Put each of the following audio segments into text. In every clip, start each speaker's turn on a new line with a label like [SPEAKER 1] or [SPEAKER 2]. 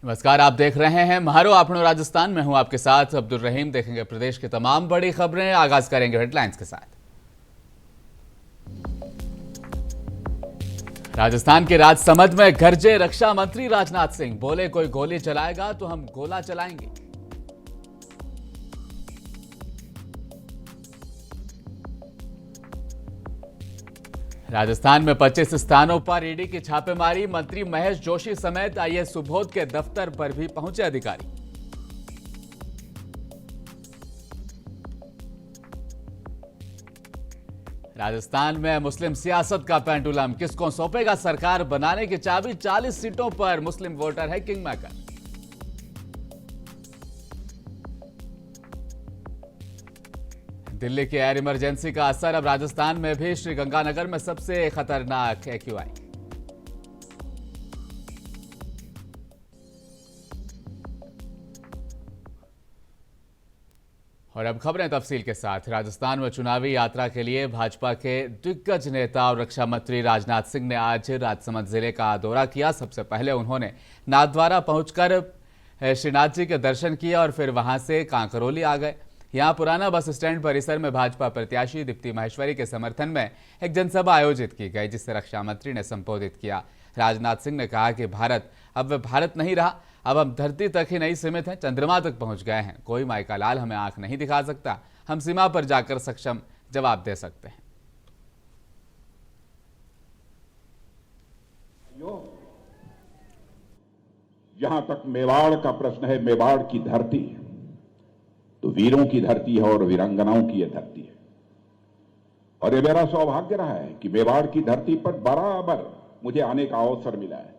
[SPEAKER 1] नमस्कार, आप देख रहे हैं महारो आपनो राजस्थान में हूं आपके साथ अब्दुल रहीम। देखेंगे प्रदेश की तमाम बड़ी खबरें। आगाज करेंगे हेडलाइंस के साथ। राजस्थान के राजसमंद में गरजे रक्षा मंत्री राजनाथ सिंह, बोले कोई गोली चलाएगा तो हम गोला चलाएंगे। राजस्थान में 25 स्थानों पर ईडी की छापेमारी, मंत्री महेश जोशी समेत आईएएस सुबोध के दफ्तर पर भी पहुंचे अधिकारी। राजस्थान में मुस्लिम सियासत का पेंडुलम, किसको सौंपेगा सरकार बनाने की चाबी, 40 सीटों पर मुस्लिम वोटर है किंग मेकर। दिल्ली की एयर इमरजेंसी का असर अब राजस्थान में भी, श्रीगंगानगर में सबसे खतरनाक एक्यूआई। और अब खबरें तफसील के साथ। राजस्थान में चुनावी यात्रा के लिए भाजपा के दिग्गज नेता और रक्षा मंत्री राजनाथ सिंह ने आज राजसमंद जिले का दौरा किया। सबसे पहले उन्होंने नाथद्वारा पहुंचकर श्रीनाथ जी के दर्शन किए और फिर वहां से कांकरोली आ गए। यहां पुराना बस स्टैंड परिसर में भाजपा प्रत्याशी दीप्ति माहेश्वरी के समर्थन में एक जनसभा आयोजित की गई, जिसे रक्षा मंत्री ने संबोधित किया। राजनाथ सिंह ने कहा कि भारत अब वह भारत नहीं रहा, अब हम धरती तक ही नहीं सीमित हैं, चंद्रमा तक पहुंच गए हैं। कोई माइका लाल हमें आंख नहीं दिखा सकता, हम सीमा पर जाकर सक्षम जवाब दे सकते हैं।
[SPEAKER 2] जहां तक मेवाड़ का प्रश्न है, मेवाड़ की धरती तो वीरों की धरती है और वीरांगनाओं की यह धरती है। और यह मेरा सौभाग्य रहा है कि मेवाड़ की धरती पर बराबर मुझे आने का अवसर मिला है।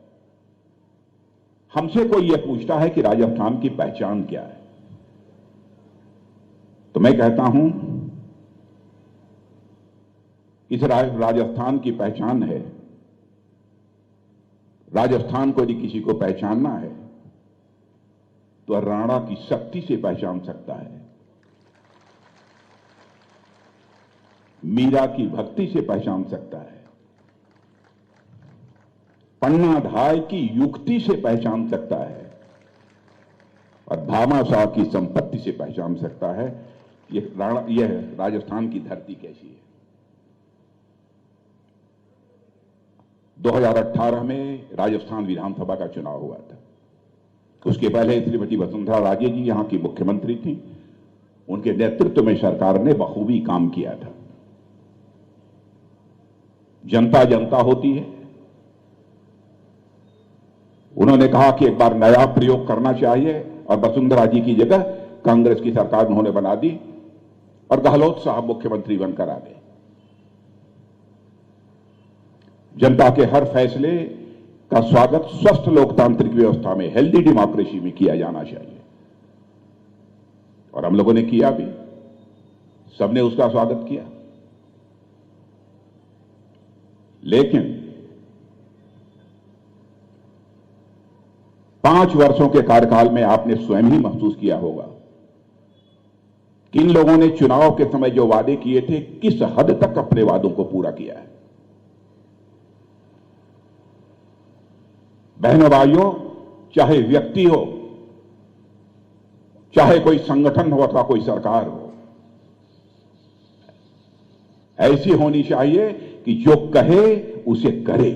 [SPEAKER 2] हमसे कोई यह पूछता है कि राजस्थान की पहचान क्या है, तो मैं कहता हूं इस राजस्थान की पहचान है, राजस्थान को यदि किसी को पहचानना है तो राणा की शक्ति से पहचान सकता है, मीरा की भक्ति से पहचान सकता है, पन्नाधाय की युक्ति से पहचान सकता है और भामाशाह की संपत्ति से पहचान सकता है। यह राजस्थान की धरती कैसी है। 2018 में राजस्थान विधानसभा का चुनाव हुआ था। उसके पहले श्रीमती वसुंधरा राजे जी यहां की मुख्यमंत्री थी। उनके नेतृत्व में सरकार ने बखूबी काम किया था। जनता जनता होती है। उन्होंने कहा कि एक बार नया प्रयोग करना चाहिए और वसुंधरा जी की जगह कांग्रेस की सरकार उन्होंने बना दी और गहलोत साहब मुख्यमंत्री बनकर आ गए। जनता के हर फैसले का स्वागत स्वस्थ लोकतांत्रिक व्यवस्था में, हेल्दी डेमोक्रेसी में किया जाना चाहिए और हम लोगों ने किया भी। सबने उसका स्वागत किया। लेकिन 5 वर्षों के कार्यकाल में आपने स्वयं ही महसूस किया होगा कि इन लोगों ने चुनाव के समय जो वादे किए थे, किस हद तक अपने वादों को पूरा किया है। बहनों भाइयों, चाहे व्यक्ति हो, चाहे कोई संगठन हो अथवा कोई सरकार हो, ऐसी होनी चाहिए कि जो कहे उसे करे।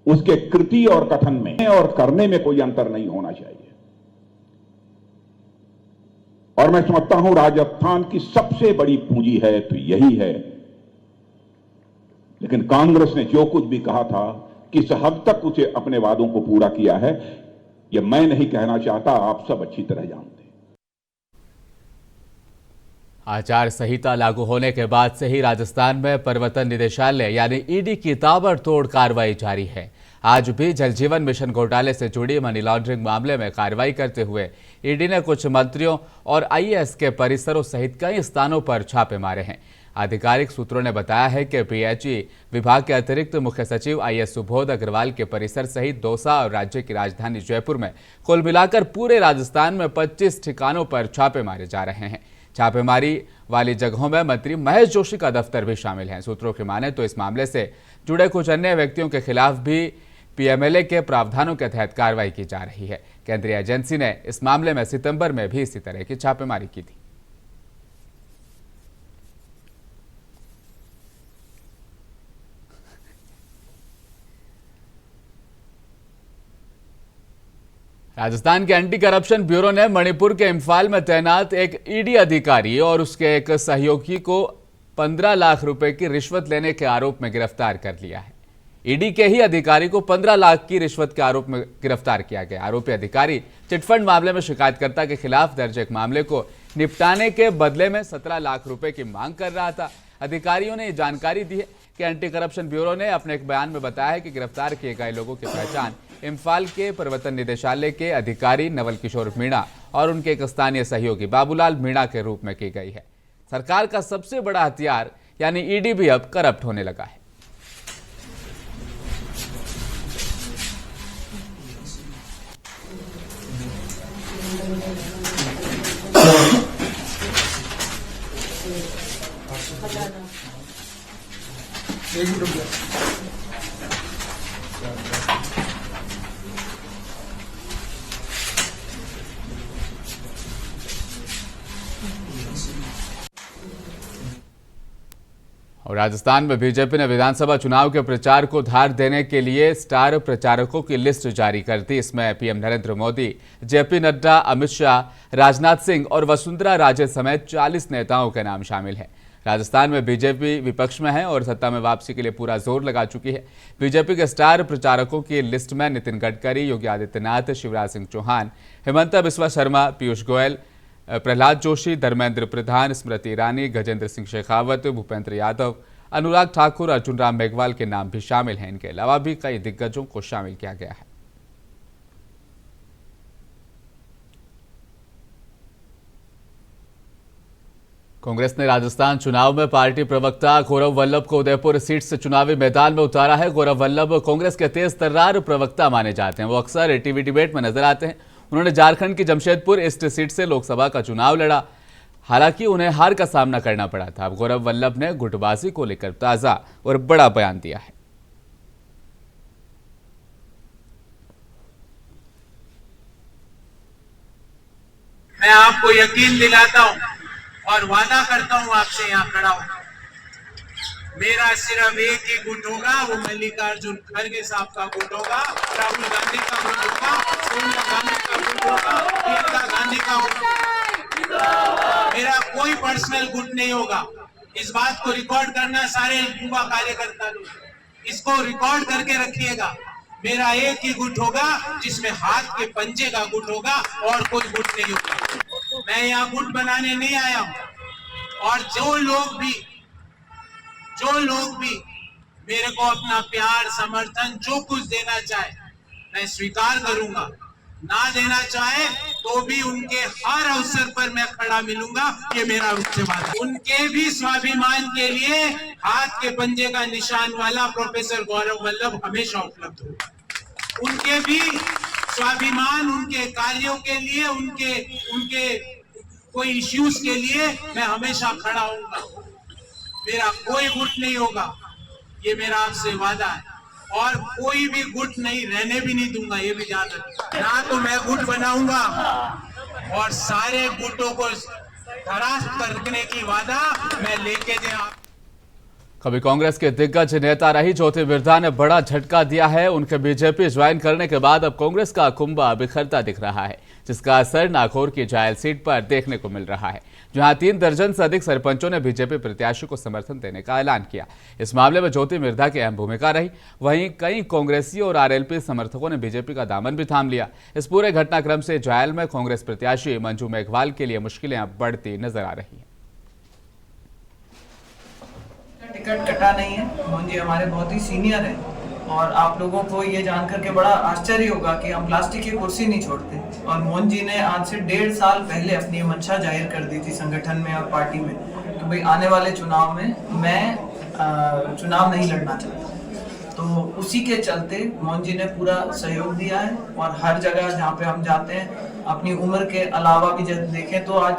[SPEAKER 2] उसके कृति और कथन में और करने में कोई अंतर नहीं होना चाहिए। और मैं समझता हूं राजस्थान की सबसे बड़ी पूंजी है तो यही है। लेकिन कांग्रेस ने जो कुछ भी कहा था, किस हद तक उसे अपने वादों को पूरा किया है, यह मैं नहीं कहना चाहता, आप सब अच्छी तरह जानते हैं।
[SPEAKER 1] आचार संहिता लागू होने के बाद से ही राजस्थान में प्रवर्तन निदेशालय यानी ईडी की ताबड़तोड़ कार्रवाई जारी है। आज भी जल जीवन मिशन घोटाले से जुड़ी मनी लॉन्ड्रिंग मामले में कार्रवाई करते हुए ईडी ने कुछ मंत्रियों और आईएएस के परिसरों सहित कई स्थानों पर छापे मारे हैं। आधिकारिक सूत्रों ने बताया है कि पीएचई विभाग के अतिरिक्त मुख्य सचिव आईएएस सुबोध अग्रवाल के परिसर सहित दौसा और राज्य की राजधानी जयपुर में कुल मिलाकर पूरे राजस्थान में 25 ठिकानों पर छापे मारे जा रहे हैं। छापेमारी वाली जगहों में मंत्री महेश जोशी का दफ्तर भी शामिल है। सूत्रों की माने तो इस मामले से जुड़े कुछ अन्य व्यक्तियों के खिलाफ भी पीएमएलए के प्रावधानों के तहत कार्रवाई की जा रही है। केंद्रीय एजेंसी ने इस मामले में सितंबर में भी इसी तरह की छापेमारी की थी। राजस्थान के एंटी करप्शन ब्यूरो ने मणिपुर के इम्फाल में तैनात एक ईडी अधिकारी और उसके एक सहयोगी को 15 लाख रुपए की रिश्वत लेने के आरोप में गिरफ्तार कर लिया है। ईडी के ही अधिकारी को 15 लाख की रिश्वत के आरोप में गिरफ्तार किया गया। आरोपी अधिकारी चिटफंड मामले में शिकायतकर्ता के खिलाफ दर्ज एक मामले को निपटाने के बदले में 17 लाख रुपए की मांग कर रहा था। अधिकारियों ने जानकारी दी है कि एंटी करप्शन ब्यूरो ने अपने एक बयान में बताया है कि गिरफ्तार किए गए लोगों की पहचान इम्फाल के प्रवर्तन निदेशालय के अधिकारी नवल किशोर मीणा और उनके एक स्थानीय सहयोगी बाबूलाल मीणा के रूप में की गई है। सरकार का सबसे बड़ा हथियार यानी ईडी भी अब करप्ट होने लगा है। और राजस्थान में बीजेपी ने विधानसभा चुनाव के प्रचार को धार देने के लिए स्टार प्रचारकों की लिस्ट जारी कर दी। इसमें पीएम नरेंद्र मोदी, जेपी नड्डा, अमित शाह, राजनाथ सिंह और वसुंधरा राजे समेत 40 नेताओं के नाम शामिल हैं। राजस्थान में बीजेपी विपक्ष में है और सत्ता में वापसी के लिए पूरा जोर लगा चुकी है। बीजेपी के स्टार प्रचारकों की लिस्ट में नितिन गडकरी, योगी आदित्यनाथ, शिवराज सिंह चौहान, हिमंता बिस्वा शर्मा, पीयूष गोयल, प्रहलाद जोशी, धर्मेंद्र प्रधान, स्मृति ईरानी, गजेंद्र सिंह शेखावत, भूपेंद्र यादव, अनुराग ठाकुर, अर्जुन राम मेघवाल के नाम भी शामिल हैं। इनके अलावा भी कई दिग्गजों को शामिल किया गया है। कांग्रेस ने राजस्थान चुनाव में पार्टी प्रवक्ता गौरव वल्लभ को उदयपुर सीट से चुनावी मैदान में उतारा है। गौरव वल्लभ कांग्रेस के तेज तर्रार प्रवक्ता माने जाते हैं। वो अक्सर टीवी डिबेट में नजर आते हैं। उन्होंने झारखंड की जमशेदपुर ईस्ट सीट से लोकसभा का चुनाव लड़ा, हालांकि उन्हें हार का सामना करना पड़ा था। अब गौरव वल्लभ ने गुटबाजी को लेकर ताजा और बड़ा बयान दिया है।
[SPEAKER 3] मैं आपको यकीन दिलाता हूं और वादा करता हूं आपसे यहां खड़ा हूं, मेरा सिर्फ एक ही गुट होगा, वो मल्लिकार्जुन खड़गे साहब का गुट होगा, राहुल गांधी का गुट होगा, सोनिया गांधी का गुट होगा, प्रियंका गांधी का गुट होगा। मेरा कोई पर्सनल गुट नहीं होगा। इस बात को रिकॉर्ड करना सारे युवा कार्यकर्ता लोग, इसको रिकॉर्ड करके रखिएगा। मेरा एक ही गुट होगा जिसमें हाथ के पंजे का गुट होगा और कोई गुट नहीं होगा। मैं यहाँ गुट बनाने नहीं आया हूं। और जो लोग भी मेरे को अपना प्यार, समर्थन जो कुछ देना चाहे मैं स्वीकार करूंगा, ना देना चाहे तो भी उनके हर अवसर पर मैं खड़ा मिलूंगा। ये मेरा उनसे वादा। उनके भी स्वाभिमान के लिए हाथ के पंजे का निशान वाला प्रोफेसर गौरव वल्लभ हमेशा उपलब्ध होगा। उनके भी स्वाभिमान, उनके कार्यों के लिए, उनके कोई इश्यूज के लिए मैं हमेशा खड़ा होऊंगा। मेरा कोई गुट नहीं होगा, ये मेरा आपसे वादा है। और कोई भी गुट नहीं रहने भी नहीं दूंगा, ये भी ध्यान रखना। ना तो मैं गुट बनाऊंगा और सारे गुटों को धराशायी करने की वादा मैं लेके दे।
[SPEAKER 1] कभी कांग्रेस के दिग्गज नेता रही ज्योति मिर्धा ने बड़ा झटका दिया है। उनके बीजेपी ज्वाइन करने के बाद अब कांग्रेस का कुंभा बिखरता दिख रहा है, जिसका असर नागौर की जायल सीट पर देखने को मिल रहा है, जहां 3 दर्जन से अधिक सरपंचों ने बीजेपी प्रत्याशी को समर्थन देने का ऐलान किया। इस मामले में ज्योति मिर्धा की अहम भूमिका रही। वहीं कई कांग्रेसी और आरएलपी समर्थकों ने बीजेपी का दामन भी थाम लिया। इस पूरे घटनाक्रम से जायल में कांग्रेस प्रत्याशी मंजू मेघवाल के लिए मुश्किलें अब बढ़ती नजर आ रही हैं।
[SPEAKER 4] टिकट कटा नहीं है। मोहन जी हमारे बहुत ही सीनियर हैं और आप लोगों को ये जानकर के बड़ा आश्चर्य होगा कि हम प्लास्टिक की कुर्सी नहीं छोड़ते। और मोहन जी ने आज से 1.5 साल पहले अपनी मंशा जाहिर कर दी थी संगठन में और पार्टी में कि भाई आने वाले चुनाव में मैं चुनाव नहीं लड़ना चाहता। तो उसी के चलते मोहन जी ने पूरा सहयोग दिया है और हर जगह जहाँ पे हम जाते हैं अपनी उम्र के अलावा भी जब देखें तो आज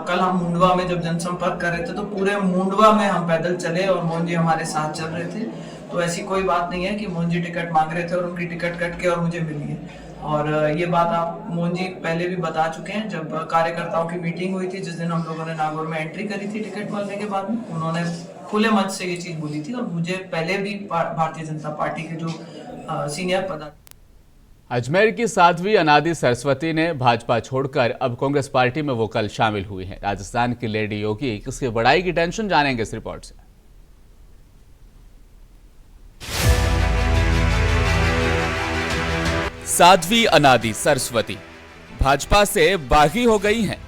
[SPEAKER 4] कल हम मुंडवा में जब जनसंपर्क कर रहे थे तो पूरे मुंडवा में हम पैदल चले और मोहन जी हमारे साथ चल रहे थे। तो ऐसी कोई बात नहीं है कि मोहन जी टिकट मांग रहे थे और उनकी टिकट कट के और मुझे मिली है। और ये बात आप मोहन जी पहले भी बता चुके हैं, जब कार्यकर्ताओं की मीटिंग हुई थी जिस दिन हम लोगों ने नागौर में एंट्री करी थी टिकट मिलने के बाद में, उन्होंने खुले मंच से ये चीज बोली थी। और मुझे पहले भी भारतीय जनता पार्टी के जो सीनियर पदाधिकारी
[SPEAKER 1] अजमेर की साध्वी अनादि सरस्वती ने भाजपा छोड़कर अब कांग्रेस पार्टी में वो कल शामिल हुई हैं। राजस्थान की लेडी योगी किसकी बड़ाई की टेंशन, जानेंगे इस रिपोर्ट से। साध्वी अनादि सरस्वती भाजपा से बागी हो गई हैं।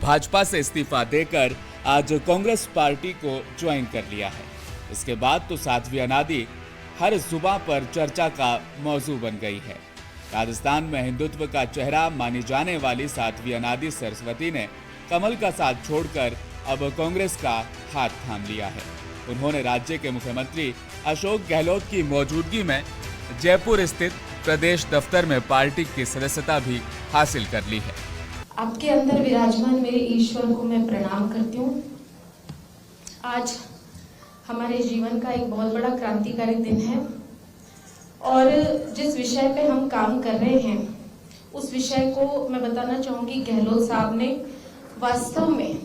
[SPEAKER 1] भाजपा से इस्तीफा देकर आज कांग्रेस पार्टी को ज्वाइन कर लिया है। इसके बाद तो साध्वी अनादि हर जुबां पर चर्चा का मौजू बन गई है। राजस्थान में हिंदुत्व का चेहरा मानी जाने वाली साध्वी अनादि सरस्वती ने कमल का साथ छोड़कर अब कांग्रेस का हाथ थाम लिया है। उन्होंने राज्य के मुख्यमंत्री अशोक गहलोत की मौजूदगी में जयपुर स्थित प्रदेश दफ्तर में पार्टी की सदस्यता भी हासिल कर ली है।
[SPEAKER 5] आपके अंदर विराजमान मेरे ईश्वर को मैं प्रणाम करती हूँ। आज हमारे जीवन का एक बहुत बड़ा क्रांतिकारी दिन है और जिस विषय पे हम काम कर रहे हैं उस विषय को मैं बताना चाहूँगी, गहलोत साहब ने वास्तव में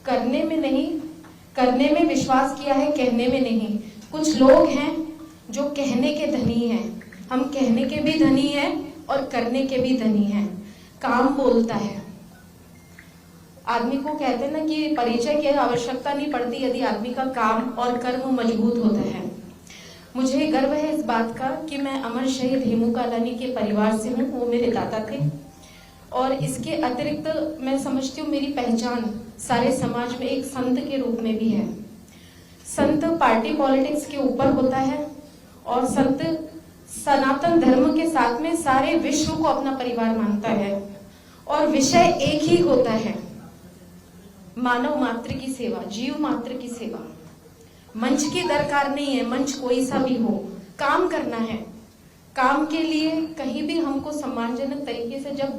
[SPEAKER 5] करने में नहीं, करने में विश्वास किया है, कहने में नहीं। कुछ लोग हैं जो कहने के धनी हैं, हम कहने के भी धनी हैं और करने के भी धनी हैं। काम बोलता है। आदमी को कहते हैं ना कि परिचय की आवश्यकता नहीं पड़ती यदि आदमी का काम और कर्म मजबूत होता है। मुझे गर्व है इस बात का कि मैं अमर शहीद हेमू कालानी के परिवार से हूँ, वो मेरे दादा थे। और इसके अतिरिक्त मैं समझती हूँ मेरी पहचान सारे समाज में एक संत के रूप में भी है। संत पार्टी पॉलिटिक्स के ऊपर होता है और संत सनातन धर्म के साथ में सारे विश्व को अपना परिवार मानता है और विषय एक ही होता है, मानव मात्र की सेवा, जीव मात्र की सेवा। मंच की दरकार नहीं है, मंच कोई सा भी हो, काम करना है। काम के लिए कहीं भी हमको सम्मानजनक तरीके से जब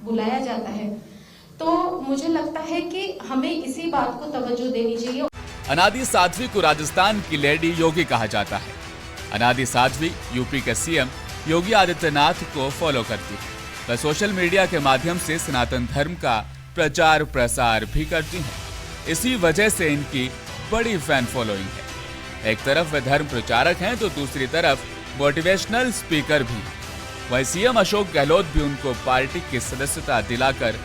[SPEAKER 5] बुलाया जाता है तो मुझे लगता है कि हमें इसी बात को तवज्जो देनी चाहिए।
[SPEAKER 1] अनादि साध्वी को राजस्थान की लेडी योगी कहा जाता है। अनादि साध्वी यूपी के सीएम योगी आदित्यनाथ को फॉलो करती है। वह सोशल मीडिया के माध्यम से सनातन धर्म का प्रचार प्रसार भी करती हैं। इसी वजह से इनकी बड़ी फैन फॉलोइंग है। एक तरफ वे धर्म प्रचारक हैं तो दूसरी तरफ मोटिवेशनल स्पीकर भी। वहीं सीएम अशोक गहलोत भी उनको पार्टी की सदस्यता दिलाकर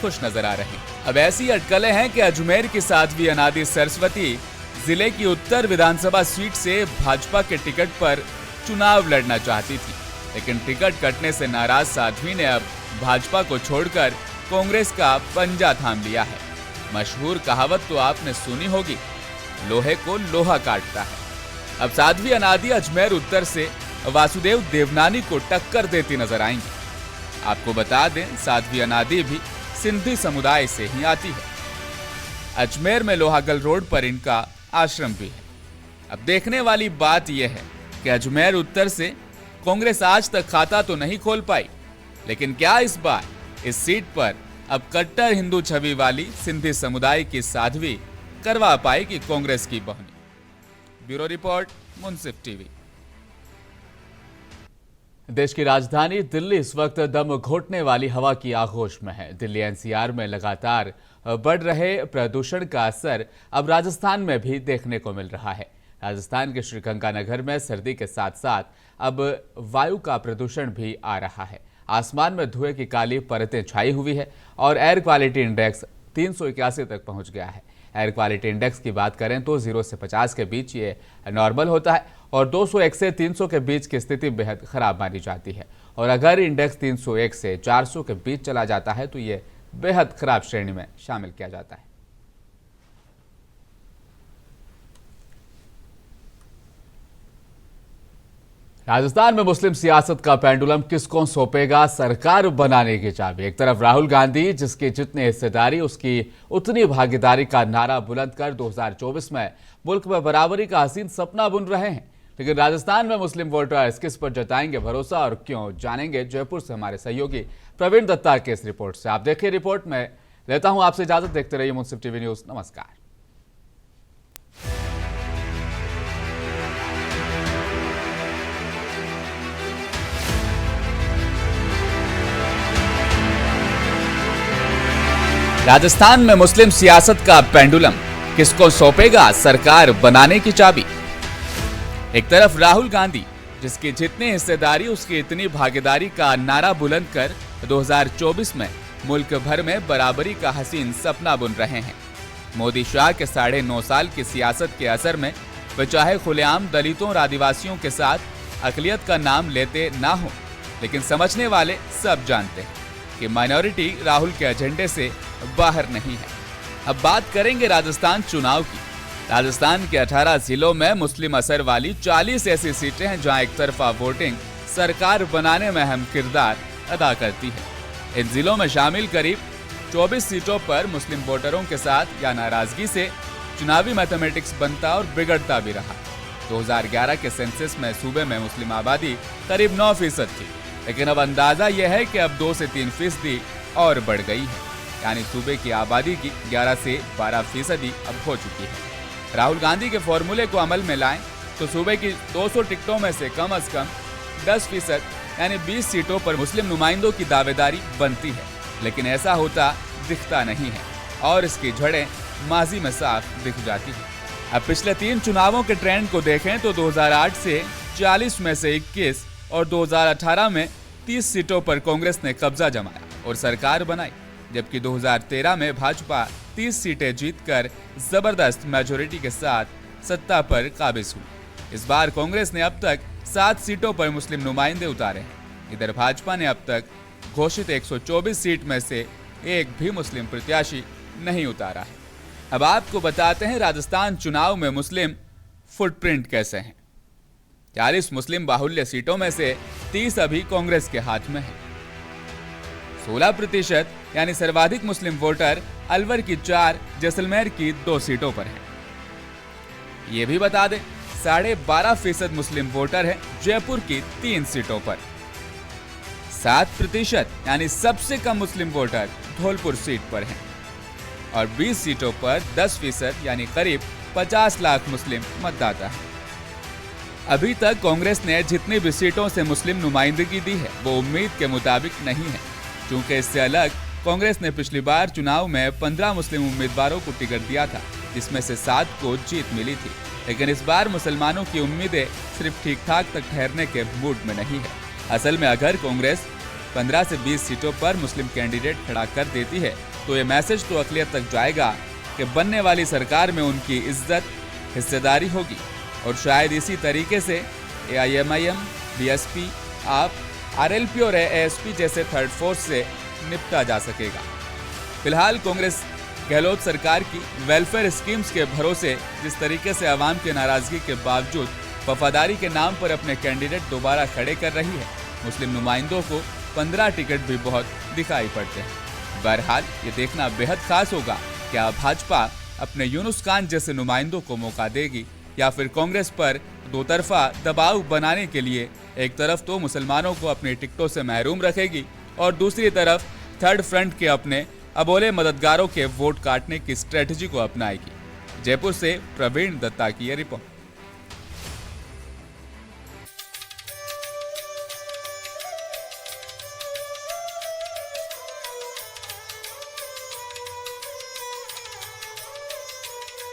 [SPEAKER 1] खुश नजर आ रहे हैं। अब ऐसी अटकलें हैं कि अजमेर की साध्वी अनादि सरस्वती जिले की उत्तर विधानसभा सीट से भाजपा के टिकट पर चुनाव लड़ना चाहती थी, लेकिन टिकट कटने से नाराज साध्वी ने अब भाजपा को छोड़कर कांग्रेस का पंजा थाम लिया है। मशहूर कहावत तो आपने सुनी होगी, लोहे को लोहा काटता है। अब साध्वी अनादि अजमेर उत्तर से वासुदेव देवनानी को टक्कर देती नजर आएंगी। आपको बता दें, साध्वी अनादि भी सिंधी समुदाय से ही आती है। अजमेर में लोहागल रोड पर इनका आश्रम भी है। अब देखने वाली बात यह है कि अजमेर उत्तर से कांग्रेस आज तक खाता तो नहीं खोल पाई, लेकिन क्या इस बार इस सीट पर अब कट्टर हिंदू छवि वाली सिंधी समुदाय की साध्वी करवा पाएगी कांग्रेस की बहनी। ब्यूरो रिपोर्ट, मुंसिफ टीवी। देश की राजधानी दिल्ली इस वक्त दम घोटने वाली हवा की आगोश में है। दिल्ली एनसीआर में लगातार बढ़ रहे प्रदूषण का असर अब राजस्थान में भी देखने को मिल रहा है। राजस्थान के श्रीगंगानगर में सर्दी के साथ साथ अब वायु का प्रदूषण भी आ रहा है। आसमान में धुएं की काली परतें छाई हुई है और एयर क्वालिटी इंडेक्स 381 तक पहुंच गया है। एयर क्वालिटी इंडेक्स की बात करें तो 0 से 50 के बीच ये नॉर्मल होता है और 201 से 300 के बीच की स्थिति बेहद खराब मानी जाती है। और अगर इंडेक्स 301 से 400 के बीच चला जाता है तो ये बेहद खराब श्रेणी में शामिल किया जाता है। राजस्थान में मुस्लिम सियासत का पेंडुलम किसको सौंपेगा सरकार बनाने की चाबी। एक तरफ राहुल गांधी, जिसकी जितनी हिस्सेदारी उसकी उतनी भागीदारी का नारा बुलंद कर 2024 में मुल्क में बराबरी का हसीन सपना बुन रहे हैं, लेकिन राजस्थान में मुस्लिम वोटर्स किस पर जताएंगे भरोसा और क्यों, जानेंगे जयपुर से हमारे सहयोगी प्रवीण दत्ता के इस रिपोर्ट से। आप देखिए रिपोर्ट में लेता हूं आपसे इजाजत। देखते रहिए मुंसिफ टीवी न्यूज। नमस्कार। राजस्थान में मुस्लिम सियासत का पेंडुलम किसको सौंपेगा सरकार बनाने की चाबी। एक तरफ राहुल गांधी, जिसकी जितनी हिस्सेदारी उसकी इतनी भागीदारी का नारा बुलंद कर 2024 में मुल्क भर में बराबरी का हसीन सपना बुन रहे हैं। मोदी शाह के 9.5 साल की सियासत के असर में वे चाहे खुलेआम दलितों और आदिवासियों के साथ अकलियत का नाम लेते ना हो, लेकिन समझने वाले सब जानते हैं कि माइनॉरिटी राहुल के एजेंडे से बाहर नहीं है। अब बात करेंगे राजस्थान चुनाव की। राजस्थान के 18 जिलों में मुस्लिम असर वाली 40 ऐसी सीटें हैं जहां एक तरफा वोटिंग सरकार बनाने में अहम किरदार अदा करती है। इन जिलों में शामिल करीब 24 सीटों पर मुस्लिम वोटरों के साथ या नाराजगी से चुनावी मैथमेटिक्स बनता और बिगड़ता भी रहा। 2011 के सेंसस में सूबे में मुस्लिम आबादी करीब 9% थी, लेकिन अब अंदाजा यह है कि अब 2 से 3% और बढ़ गई है, यानी सूबे की आबादी की 11 से 12% अब हो चुकी है। राहुल गांधी के फॉर्मूले को अमल में लाएं तो सूबे की 200 टिकटों में से कम 10% यानी 20 सीटों पर मुस्लिम नुमाइंदों की दावेदारी बनती है, लेकिन ऐसा होता दिखता नहीं है और इसकी जड़ें माजी में साफ दिख जाती है। अब पिछले 3 चुनावों के ट्रेंड को देखें तो 2008 से 40 में से 21 और 2018 में 30 सीटों पर कांग्रेस ने कब्जा जमाया और सरकार बनाई, जबकि 2013 में भाजपा 30 सीटें जीतकर जबरदस्त मेजोरिटी के साथ सत्ता पर काबिज हुई। इस बार कांग्रेस ने अब तक 7 सीटों पर मुस्लिम नुमाइंदे उतारे हैं। इधर भाजपा ने अब तक घोषित 124 सीट में से एक भी मुस्लिम प्रत्याशी नहीं उतारा है। अब आपको बताते हैं राजस्थान चुनाव में मुस्लिम फुटप्रिंट कैसे हैं। 40 मुस्लिम बाहुल्य सीटों में से 30 अभी कांग्रेस के हाथ में है। 16% यानी सर्वाधिक मुस्लिम वोटर अलवर की 4, जैसलमेर की 2 सीटों पर हैं। ये भी बता दें 12.5% मुस्लिम वोटर हैं जयपुर की 3 सीटों पर। 7% यानी सबसे कम मुस्लिम वोटर धौलपुर सीट पर हैं और 20 सीटों पर 10% यानी करीब 50 लाख मुस्लिम मतदाता हैं। अभी तक कांग्रेस ने जितनी भी सीटों से मुस्लिम नुमाइंदगी दी है वो उम्मीद के मुताबिक नहीं है, क्योंकि इससे अलग कांग्रेस ने पिछली बार चुनाव में 15 मुस्लिम उम्मीदवारों को टिकट दिया था, जिसमें से 7 को जीत मिली थी। लेकिन इस बार मुसलमानों की उम्मीदें सिर्फ ठीक ठाक तक ठहरने के मूड में नहीं है। असल में अगर कांग्रेस 15 से 20 सीटों पर मुस्लिम कैंडिडेट खड़ा कर देती है तो ये मैसेज तो अक़लियत तक जाएगा कि बनने वाली सरकार में उनकी इज्जत, हिस्सेदारी होगी और शायद इसी तरीके से AIMIM, BSP, आप, RLP और ASP जैसे थर्ड फोर्स से निपटा जा सकेगा। फिलहाल कांग्रेस गहलोत सरकार की वेलफेयर स्कीम्स के भरोसे जिस तरीके से आवाम की नाराजगी के बावजूद वफादारी के नाम पर अपने कैंडिडेट दोबारा खड़े कर रही है, मुस्लिम नुमाइंदों को 15 टिकट भी बहुत दिखाई पड़ते हैं। बहरहाल ये देखना बेहद खास होगा क्या भाजपा अपने यूनुस खान जैसे नुमाइंदों को मौका देगी या फिर कांग्रेस पर दो तरफा दबाव बनाने के लिए एक तरफ तो मुसलमानों को अपनी टिकटों से महरूम रखेगी और दूसरी तरफ थर्ड फ्रंट के अपने अबोले मददगारों के वोट काटने की स्ट्रेटजी को अपनाएगी। जयपुर से प्रवीण दत्ता की ये रिपोर्ट।